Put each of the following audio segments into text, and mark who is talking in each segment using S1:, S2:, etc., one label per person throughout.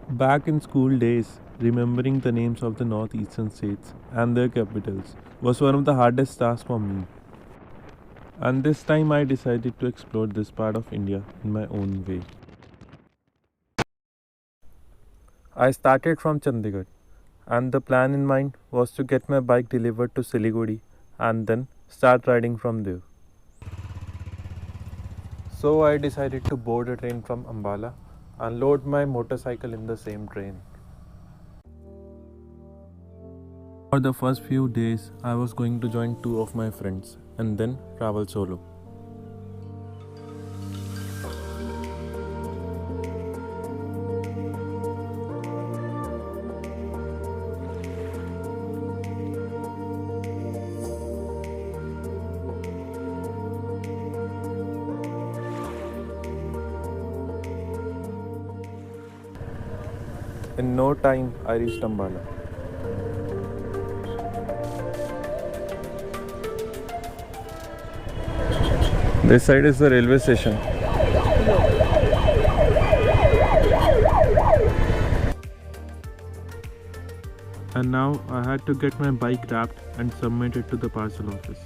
S1: Back in school days, remembering the names of the northeastern states and their capitals was one of the hardest tasks for me. And this time I decided to explore this part of India in my own way. I started from Chandigarh, and the plan in mind was to get my bike delivered to Siliguri and then start riding from there. So I decided to board a train from Ambala and load my motorcycle in the same train. For the first few days, I was going to join two of my friends and then travel solo. In no time, I reached Ambala. This side is the railway station. And now I had to get my bike wrapped and submit it to the parcel office.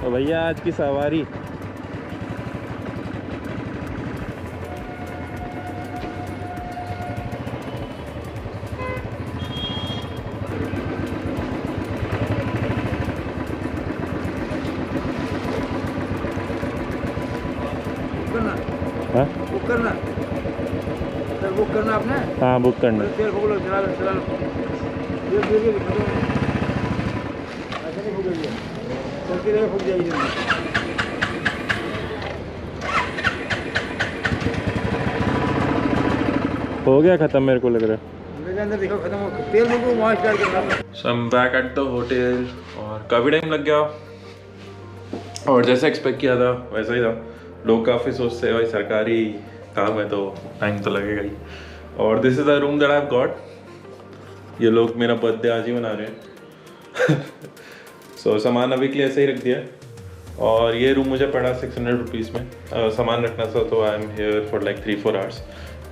S1: तो भैया आज की सवारी
S2: book करना sir, book करना आपने।
S1: हाँ book करना
S2: तेल फूक लो, चला लो, चला लो। ये ऐसे नहीं फूकेगी, चलती रहे, फूक जाएगी।
S1: हो गया खत्म मेरे को लग रहा है।
S2: मेरे अंदर देखो खत्म हो, तेल मुझको वहाँ स्टार्ट करना।
S1: So I'm back at the hotel और काफ़ी टाइम लग गया और जैसे एक्सपेक्ट किया था वैसा ही था। लोग काफ़ी सोचते हैं भाई सरकारी काम है तो टाइम तो लगेगा ही। और this is the room that I have got. ये लोग मेरा बर्थडे आज ही मना रहे हैं। सो सामान अभी के लिए ऐसे ही रख दिया और ये रूम मुझे पड़ा 600 रुपीज़ में। सामान रखना था तो I am here for like 3-4 hours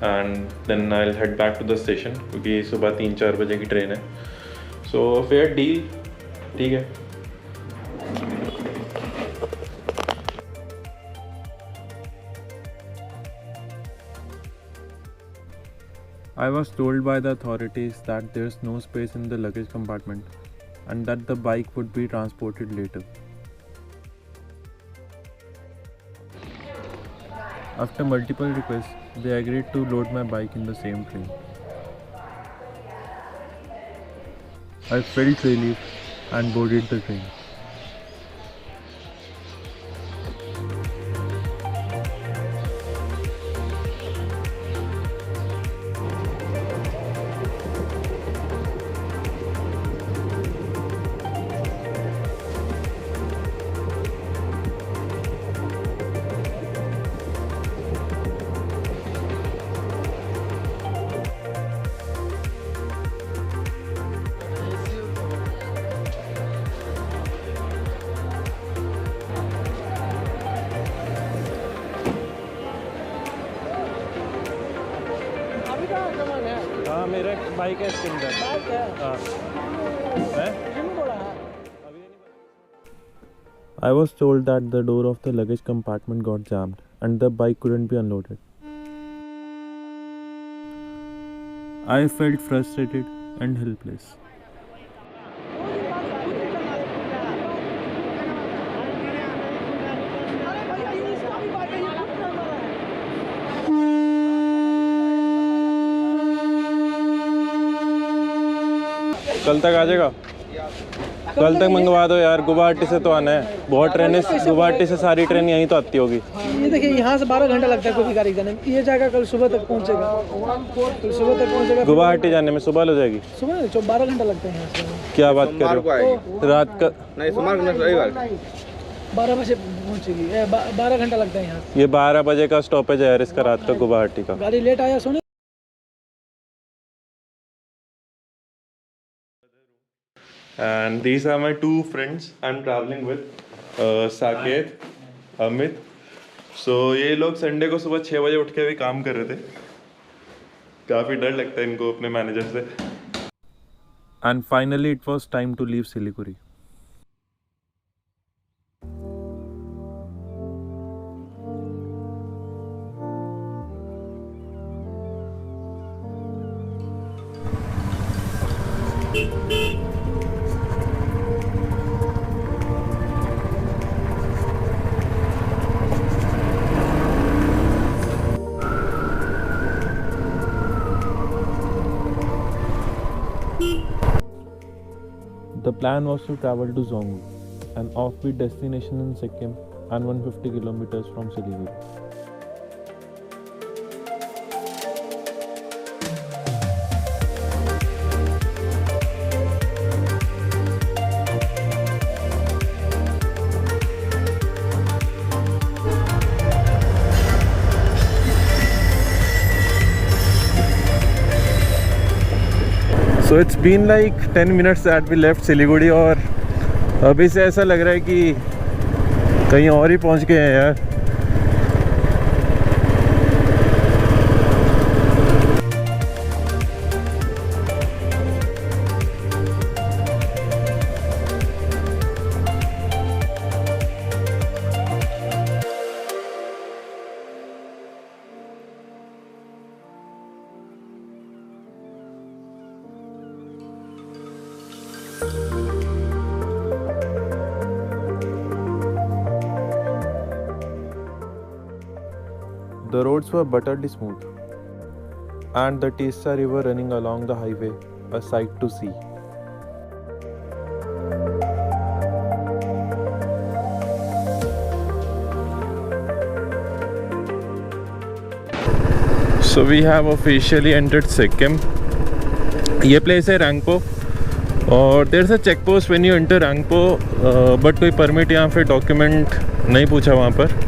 S1: and then I will head back to the station क्योंकि सुबह 3-4 बजे की ट्रेन है। सो फेयर डील, ठीक है। I was told by the authorities that there's no space in the luggage compartment and that the bike would be transported later. After multiple requests, they agreed to load my bike in the same train. I felt relief and boarded the train. हाँ मेरा bike है इसके अंदर। I was told that the door of the luggage compartment got jammed and the bike couldn't be unloaded. I felt frustrated and helpless. कल तक आ जाएगा? कल तक मंगवा दो यार, गुवाहाटी से तो आना है। बहुत ट्रेनें गुवाहाटी से, सारी ट्रेन यहीं तो आती होगी।
S2: ये देखिए यहाँ से 12 घंटा लगता है कोई भी गाड़ी जाने में। ये जाएगा कल सुबह तक पहुँचेगा, कल सुबह तक पहुँचेगा।
S1: गुवाहाटी जाने में सुबह हो जाएगी?
S2: सुबह 12 घंटा लगते हैं यहाँ से।
S1: क्या बात कर रहे हो? रात का
S3: नहीं, सोमवार को रविवार
S2: 12 बजे पहुँचेगी। 12 घंटा लगता है यहाँ से।
S1: ये 12 बजे का स्टॉपेज है यार इसका, रात का गुवाहाटी का।
S2: गाड़ी लेट आया सोने।
S1: And these are my two friends I'm traveling with, Saket, Amit ये लोग संडे को सुबह 6 बजे उठ के भी काम कर रहे थे। काफ़ी डर लगता है इनको अपने मैनेजर से। And finally it was time to leave Siliguri. The plan was to travel to Zongu, an offbeat destination in Sikkim and 150 kilometers from Siliguri. So it's been like 10 minutes that we left Siliguri और अभी से ऐसा लग रहा है कि कहीं और ही पहुंच गए हैं यार। The roads were buttery smooth, and the Teesta River running along the highway, a sight to see. So we have officially entered Sikkim. ये place है रंगपो और there's a check post when you enter Rangpo, but कोई permit यहाँ पे document नहीं पूछा वहाँ पर।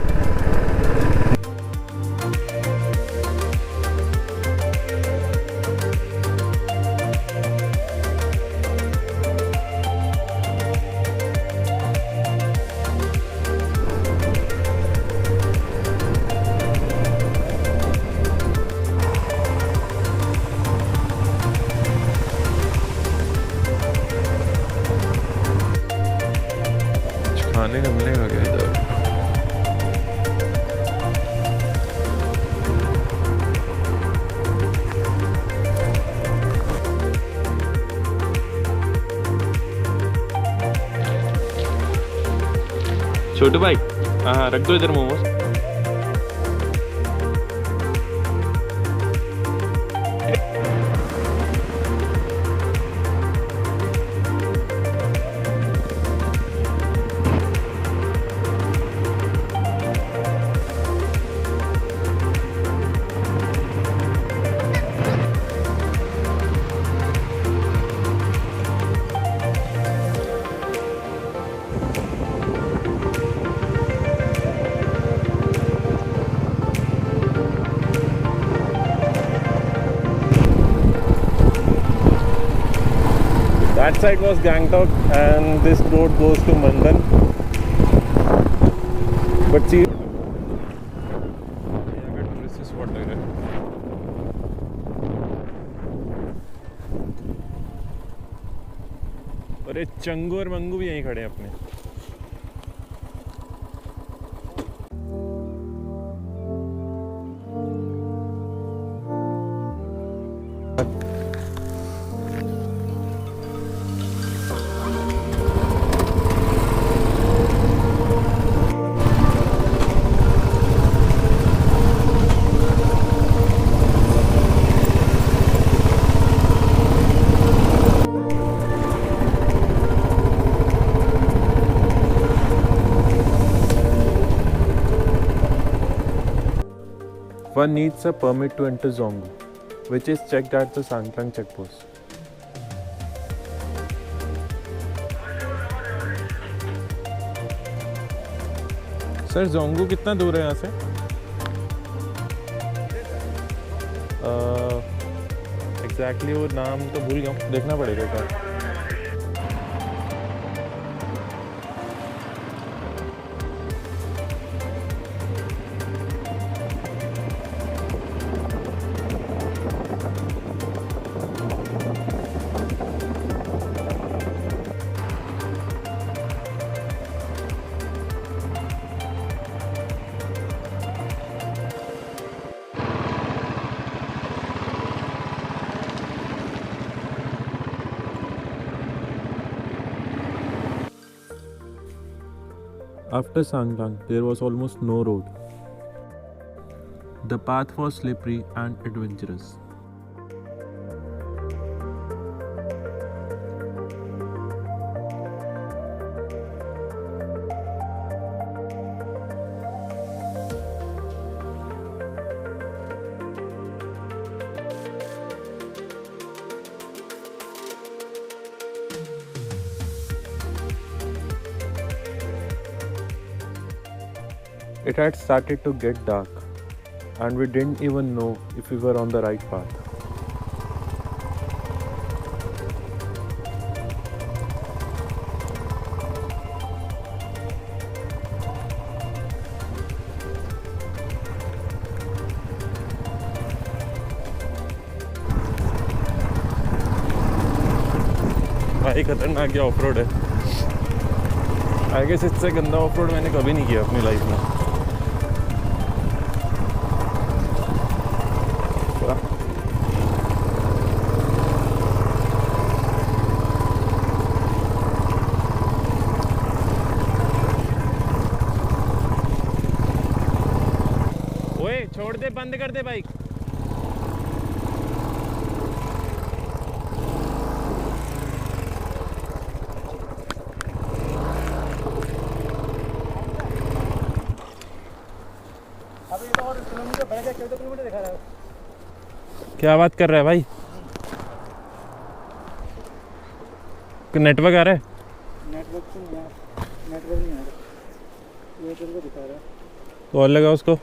S1: खाने का मिलेगा क्या इधर? छोटू भाई, हाँ रख दो इधर momos. That side was Gangtok and this road goes to Mandan. But see, tourist spot लग रहा है। और ये चंगू और मंगू भी यहीं खड़े हैं अपने। One needs a permit to enter Zongu, which is checked at the Sangtang checkpost. Sir Dzongu कितना दूर है यहाँ से? एग्जैक्टली वो नाम तो भूल गया हूँ, देखना पड़ेगा क्या। After Sanglang, there was almost no road. The path was slippery and adventurous. It had started to get dark, and we didn't even know if we were on the right path. भाई खतरनाक क्या of road है। I guess इससे गंदा of road मैंने कभी नहीं किया अपनी लाइफ में। ओए छोड़ दे, बंद कर दे बाइक। क्या बात कर रहा है भाई? नेटवर्क आ रहा है?
S2: नेटवर्क तो नहीं आ रहा, ये तेरे को दिखा रहा है।
S1: तो और लगा उसको।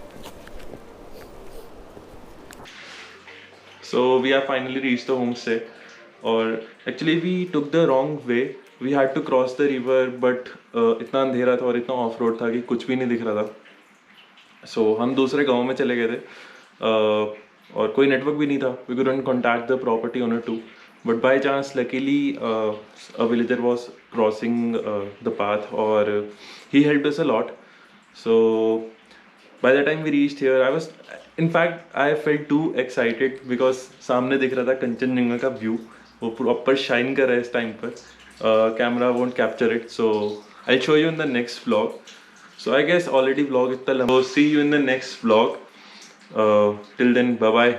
S1: So we have finally reached the homestay, और actually we took the wrong way. We had to cross the river, but इतना अंधेरा था और इतना ऑफ रोड था कि कुछ भी नहीं दिख रहा था। So हम दूसरे गांव में चले गए थे, और कोई नेटवर्क भी नहीं था. We couldn't contact the property owner too. But by chance, luckily, a villager was crossing the path, or he helped us a lot. So by the time we reached here, I felt too excited because सामने दिख रहा था कंचनजंगा का view. वो proper shine कर रहा है इस टाइम पर. Camera won't capture it, so I'll show you in the next vlog. So I guess already vlog इतना लंबा. So see you in the next vlog. Till then, bye bye.